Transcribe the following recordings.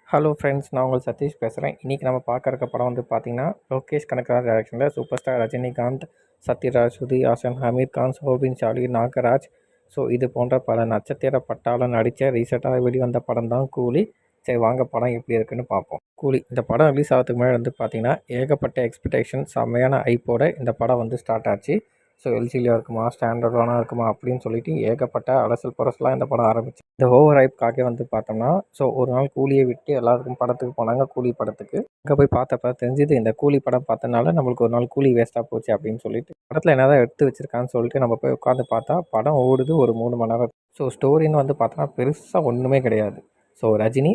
Hello friends, நான் உங்கள் சதீஷ் பேசுகிறேன். இன்றைக்கி நம்ம பார்க்க இருக்க படம் வந்து பார்த்திங்கன்னா, லோகேஷ் கனகராஜ் டைரக்ஷனில் super star Rajinikanth, Sathyaraj, Shruti Haasan, Amir Khan, Soubin Shali, Nagaraj, so இது போன்ற பல நட்சத்திர பட்டாளம் நடித்த ரீசெண்டாக வெளிவந்த படம் தான் கூலி. சரி வாங்க படம் எப்படி இருக்குன்னு பார்ப்போம். கூலி இந்த படம் ரிலீஸ் ஆகிறதுக்கு முன்னாடி வந்து பார்த்திங்கன்னா, ஏகப்பட்ட எக்ஸ்பெக்டேஷன் செம்மையான ஐப்போட இந்த படம் வந்து ஸ்டார்ட் ஆச்சு. ஸோ எல்சிலியாக இருக்குமா, ஸ்டாண்டர்டான இருக்குமா அப்படின்னு சொல்லிட்டு ஏகப்பட்ட அலசல் புரசலாக இந்த படம் ஆரம்பிச்சு. இந்த ஓவர் ஹைப்காக வந்து பார்த்தோம்னா, ஸோ ஒரு நாள் கூலியை விட்டு எல்லாருக்கும் படத்துக்கு போனாங்க, கூலி படத்துக்கு. அங்கே போய் பார்த்தப்ப தெரிஞ்சது, இந்த கூலி படம் பார்த்தனால நம்மளுக்கு ஒரு நாள் கூலி வேஸ்ட்டாக போச்சு அப்படின்னு சொல்லிட்டு, படத்தில் என்ன தான் எடுத்து வச்சிருக்கான்னு சொல்லிட்டு நம்ம போய் உட்காந்து பார்த்தா படம் ஓடுது ஒரு 3 மணி நேரம். ஸோ ஸ்டோரின்னு வந்து பார்த்தோன்னா பெருசாக ஒன்றுமே கிடையாது. So Rajini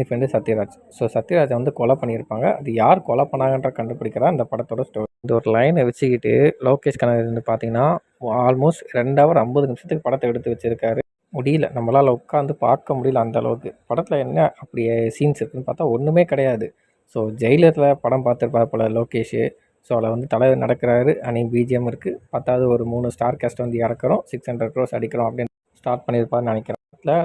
friend Sathyaraj. So சத்யராஜை வந்து கொலை பண்ணியிருப்பாங்க. அது யார் கொலை பண்ணாங்கன்ற கண்டுபிடிக்கிறா இந்த படத்தோட ஸ்டோரி. இந்த ஒரு லைனை வச்சுக்கிட்டு லோகேஷ் கனகராஜ் வந்து பார்த்தீங்கன்னா, ஆல்மோஸ்ட் 2 ஹவர் 50 நிமிஷத்துக்கு படத்தை எடுத்து வச்சிருக்காரு. முடியல, நம்மளால் உட்காந்து பார்க்க முடியல அந்த அளவுக்கு. படத்தில் என்ன அப்படி சீன்ஸ் இருக்குதுன்னு பார்த்தா ஒன்றுமே கிடையாது. ஸோ ஜெயிலரில் படம் பார்த்துருப்பார் போல லோகேஷ். ஸோ அதில் வந்து தலைவர் நடக்கிறாரு, பிஜிஎம் இருக்குது. பத்தாவது ஒரு 3 ஸ்டார் கேஸ்ட் வந்து இறக்குறோம், 600 crores அடிக்கிறோம் அப்படின்னு ஸ்டார்ட் பண்ணியிருப்பாருன்னு நினைக்கிறேன்.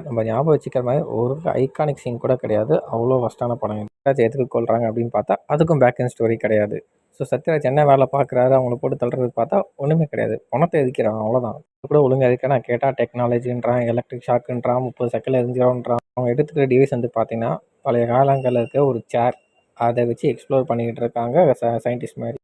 நம்ம ஞாபகம் வச்சுக்கிற மாதிரி ஒரு ஐகானிக் சீன் கூட கிடையாது. அவ்வளோ ஃபஸ்ட்டான படம். சத்யராஜ் எதுக்கு கொள்கிறாங்க அப்படின்னு பார்த்தா அதுக்கும் பேக் அண்ட் ஸ்டோரி கிடையாது. ஸோ சத்யராஜ் என்ன வேலை பார்க்குறாரு, அவங்கள போட்டு தள்ளுறது பார்த்தா ஒன்றுமே கிடையாது. பணத்தை எதிக்கிறான் அவ்வளோதான். கூட ஒழுங்காக எதுக்கு நான் கேட்டால் டெக்னாலஜின்றான், எலக்ட்ரிக் ஷாக்குன்றான், 30 செகண்டில் எரிஞ்சிடும்ன்றான். அவங்க எடுத்துக்கிற டிவைஸ் வந்து பார்த்தீங்கன்னா பழைய காலங்களில் இருக்க ஒரு சேர், அதை வச்சு எக்ஸ்ப்ளோர் பண்ணிக்கிட்டு இருக்காங்க சயின்டிஸ்ட் மாதிரி.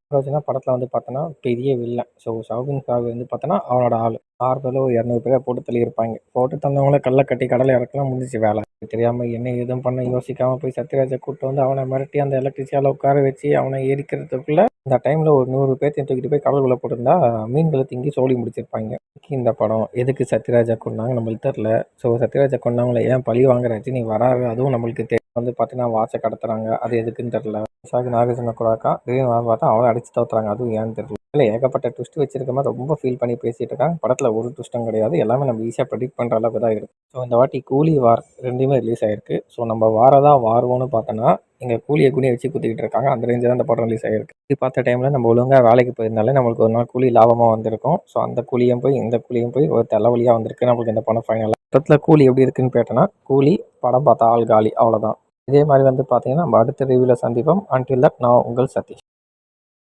படத்தில் வந்து பார்த்தோன்னா பெரிய வில்லன். ஸோ சௌபின் சாகு வந்து பார்த்தோன்னா அவனோட ஆள். 6 பேரோ 200 பேரை போட்டு தள்ளியிருப்பாங்க. போட்டு தந்தவங்கள கல்லை கட்டி கடலை இறக்கலாம், முடிஞ்சிச்சு வேலை. தெரியாமல் என்ன எதுவும் பண்ண யோசிக்காமல் போய் சத்யராஜை கூப்பிட்டு வந்து அவனை மிரட்டி அந்த எலக்ட்ரிஷியால் உட்கார வச்சு அவனை எரிக்கிறதுக்குள்ளே இந்த டைமில் ஒரு 100 பேர்த்தையும் தூக்கிட்டு போய் கடலுக்குள்ளே போட்டிருந்தா மீன்களை திங்கி சோழி முடிச்சிருப்பாங்க. இந்த படம் எதுக்கு சத்யராஜா கொண்டாங்க நம்மளுக்கு தெரில. ஸோ சத்யராஜா கொண்டாங்களே ஏன் பழி வாங்குற ரஜினி வராரு, அதுவும் நம்மளுக்கு தெரியும். வந்து பார்த்தீங்கன்னா வாட்சை கடத்துறாங்க, அது எதுக்குன்னு தெரில. ஷாக்கு நாகார்ஜுன கூடக்கா திடீர்னு பார்த்தா அவளை அடிச்சு தோத்துறாங்க, அதுவும் ஏன்னு தெரியல. இல்லை ஏகப்பட்ட ட்விஸ்ட் வச்சிருக்க மாதிரி ரொம்ப ஃபீல் பண்ணி பேசிகிட்டு இருக்காங்க. படத்தில் ஒரு ட்விஸ்ட்டும் கிடையாது, எல்லாமே நம்ம ஈஸியாக ப்ரெடிக்ட் பண்ணுற அளவுக்கு தான் இருக்குது. ஸோ இந்த வாட்டி கூலி வார் ரெண்டுமே ரிலீஸ் ஆகிருக்கு. ஸோ நம்ம வாரதான் வாருவோன்னு பார்த்தோன்னா இங்கே கூலியை குனியை வச்சு குத்திக்கிட்டு இருக்காங்க. அந்த ரேஞ்சு தான் இந்த படம் ரிலீஸ் ஆகிருக்கு. இது பார்த்த டைமில் நம்ம ஒழுங்காக வேலைக்கு போயிருந்தாலே நம்மளுக்கு ஒரு நாள் கூலி லாபமாக வந்திருக்கும். ஸோ அந்த கூலியும் போய் இந்த கூலியும் போய் ஒரு தலைவலியாக வந்திருக்கு நம்மளுக்கு இந்த படம் ஃபைனலாக. படத்தில் கூலி எப்படி இருக்குன்னு கேட்டோன்னா, கூலி படம் பார்த்தா ஆள் காலி, அவ்வளோதான். இதே மாதிரி வந்து பார்த்தீங்கன்னா நம்ம அடுத்த ரிவ்யூவில் சந்திப்போம். அன்டில் தட் நான் உங்கள் சதீஷ்.